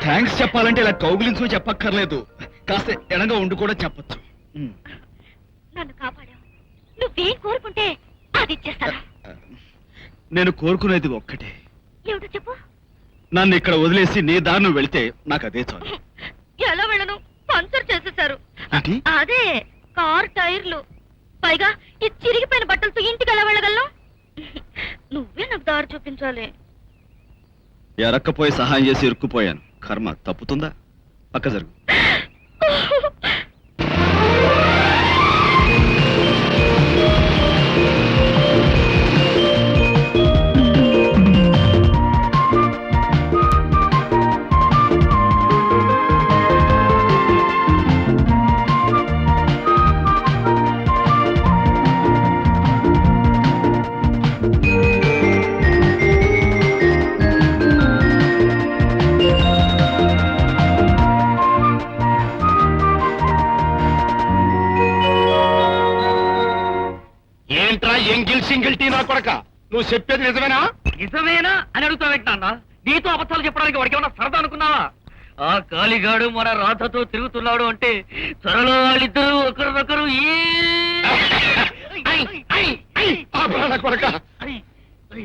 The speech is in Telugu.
థ్యాంక్స్ చెప్పాలంటే ఇలా కౌగులించు చెప్పక్కర్లేదు, కాస్త ఎడంగా ఉండి కూడా చెప్పచ్చు. నన్ను కాపాడావు, నువ్వేం కోరుకుంటే అది ఇచ్చేస్తాను. నేను కోరుకునేది ఒక్కటే. ఏమిటో చెప్పు. నన్ను ఇక్కడ వదిలేసి నీ దారిని వెళితే నాకు అదే చాలు. ఎలా వెళ్ళను? పంచర్ చేసేశారు. ఏంటి? అదే కార్ టైర్లు. పైగా ఈ చిరిగిపోయిన బట్టలతో ఇంటికి ఎలా వెళ్ళగలను? నువ్వే నాకు దారి చూపించాలి. ఎరక్కపోయి సహాయం చేసి ఇరుక్కుపోయాను. కర్మ తప్పుతుందా? పక్క జరుగు. సింగిల్ టీ నా కొడక, నువ్వు చెప్పేది నిజమేనా? నిజమేనా అని అడుగుతావేంటన్నా? నీతో అబద్ధాలు చెప్పడానికి వాడికి ఏమన్నా సరదా అనుకున్నావా? ఆ కాలిగాడు మన రాధతో తిరుగుతున్నాడు అంటే త్వరలో వాళ్ళిద్దరూ ఒకరినొకరు కొడక